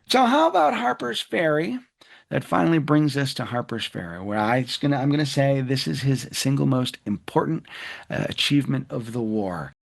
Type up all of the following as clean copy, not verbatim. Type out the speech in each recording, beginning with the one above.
So how about Harper's Ferry? That finally brings us to Harper's Ferry, where I'm gonna say this is his single most important achievement of the war.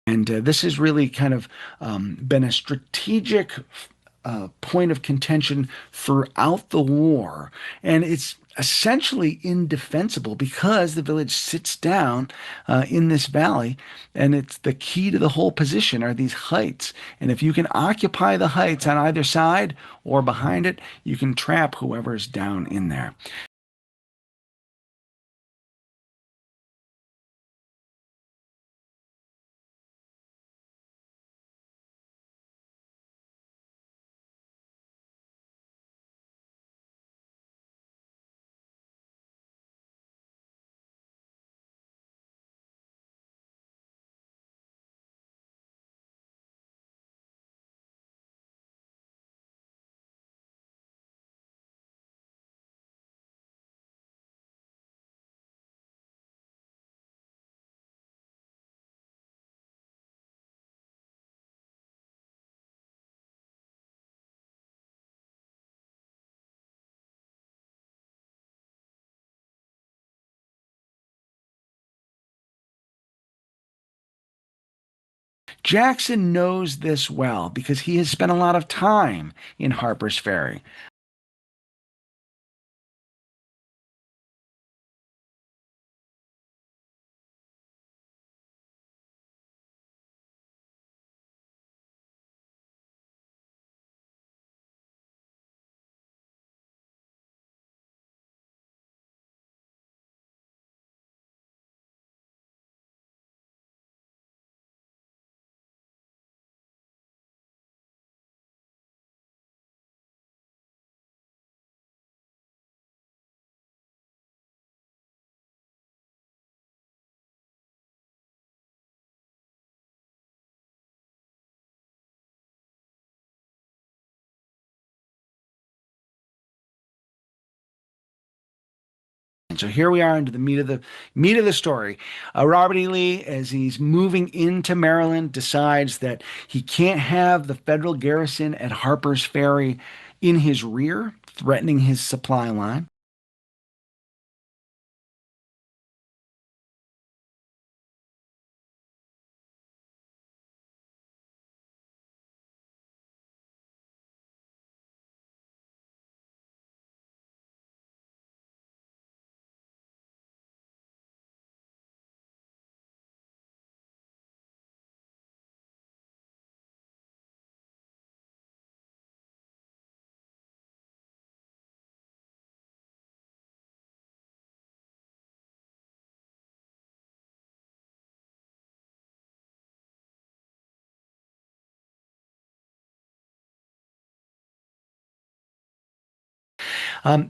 And this has really kind of been a strategic point of contention throughout the war. And it's essentially indefensible because the village sits down in this valley. And it's the key to the whole position are these heights. And if you can occupy the heights on either side or behind it, you can trap whoever's down in there. Jackson knows this well because he has spent a lot of time in Harper's Ferry. And so here we are into the meat of the story. Robert E. Lee, as he's moving into Maryland, decides that he can't have the federal garrison at Harper's Ferry in his rear, threatening his supply line. Um,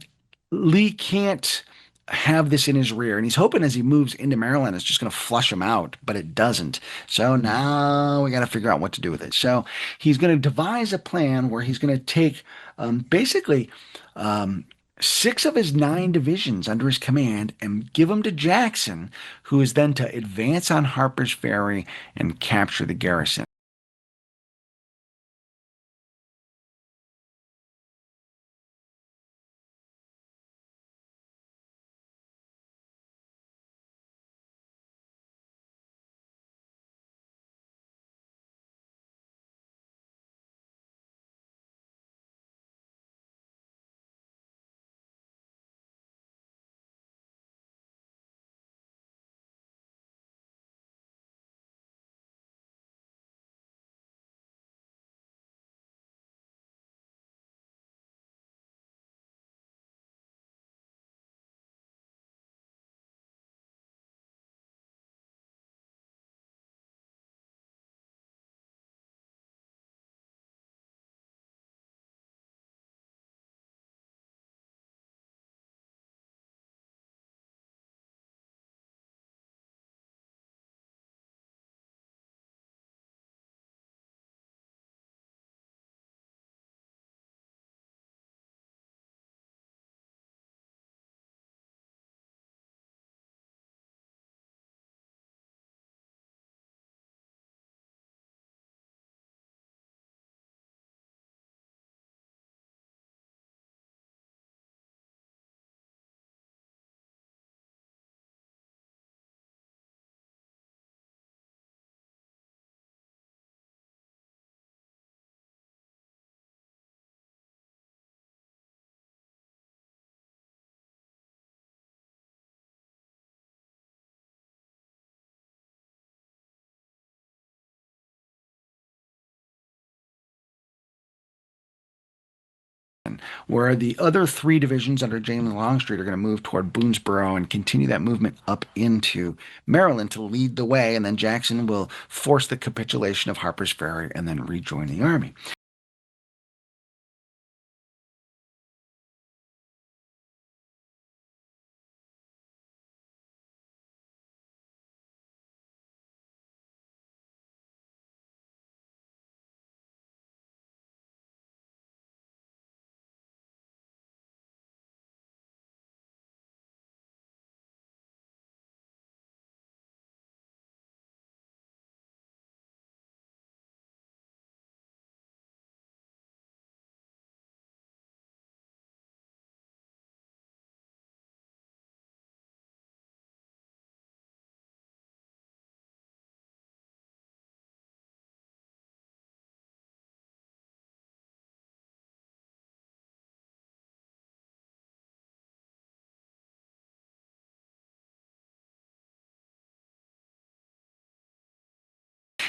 Lee can't have this in his rear, and he's hoping as he moves into Maryland, it's just going to flush him out, but it doesn't. So now we got to figure out what to do with it. So he's going to devise a plan where he's going to take basically um, six of his nine divisions under his command and give them to Jackson, who is then to advance on Harper's Ferry and capture the garrison. Jackson, where the other three divisions under James Longstreet are going to move toward Boonesboro and continue that movement up into Maryland to lead the way. And then Jackson will force the capitulation of Harper's Ferry and then rejoin the army.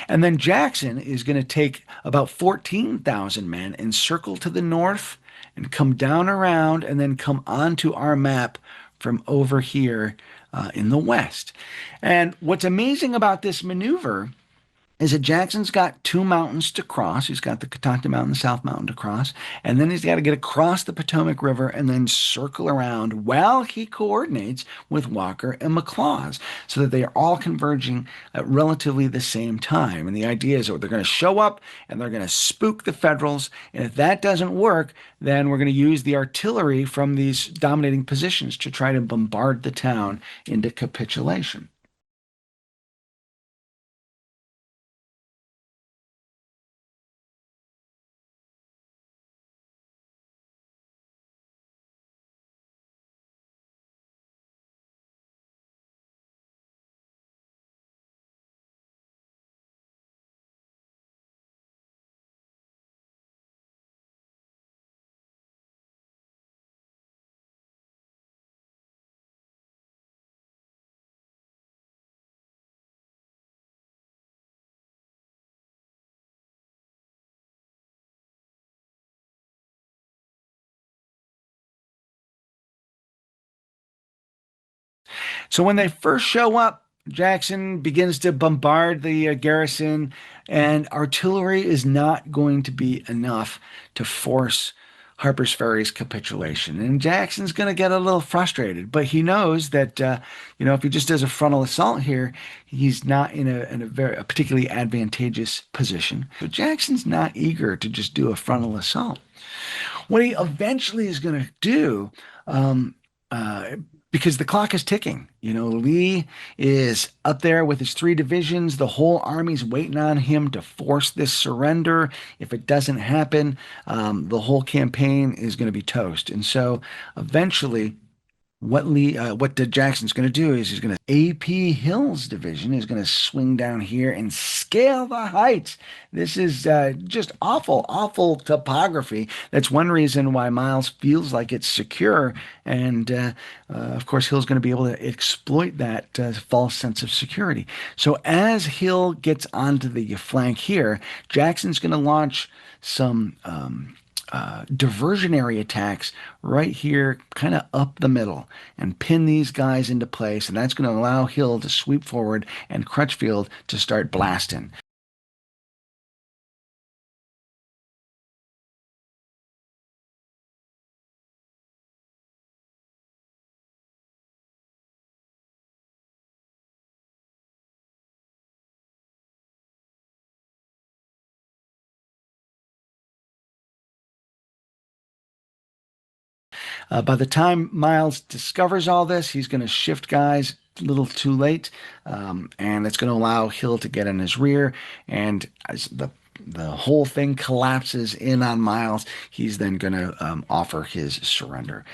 And then Jackson is going to take about 14,000 men and circle to the north and come down around and then come onto our map from over here in the west. And what's amazing about this maneuver is that Jackson's got two mountains to cross. He's got the Catoctin Mountain, the South Mountain to cross, and then he's got to get across the Potomac River and then circle around while he coordinates with Walker and McLaws so that they are all converging at relatively the same time. And the idea is that they're going to show up and they're going to spook the Federals, and if that doesn't work, then we're going to use the artillery from these dominating positions to try to bombard the town into capitulation. So when they first show up, Jackson begins to bombard the garrison, and artillery is not going to be enough to force Harper's Ferry's capitulation. And Jackson's going to get a little frustrated, but he knows that if he just does a frontal assault here, he's not in a particularly advantageous position. But Jackson's not eager to just do a frontal assault. What he eventually is going to do, uh, because the clock is ticking. Lee is up there with his three divisions. The whole army's waiting on him to force this surrender. If it doesn't happen, the whole campaign is going to be toast. And so eventually, what Jackson's going to do is he's going to A.P. Hill's division is going to swing down here and scale the heights. This is just awful, awful topography. That's one reason why Miles feels like it's secure, and of course Hill's going to be able to exploit that false sense of security. So as Hill gets onto the flank here, Jackson's going to launch some diversionary attacks right here, kind of up the middle, and pin these guys into place. And that's going to allow Hill to sweep forward and Crutchfield to start blasting. By the time Miles discovers all this, he's going to shift guys a little too late, and it's going to allow Hill to get in his rear. And as the whole thing collapses in on Miles, he's then going to offer his surrender.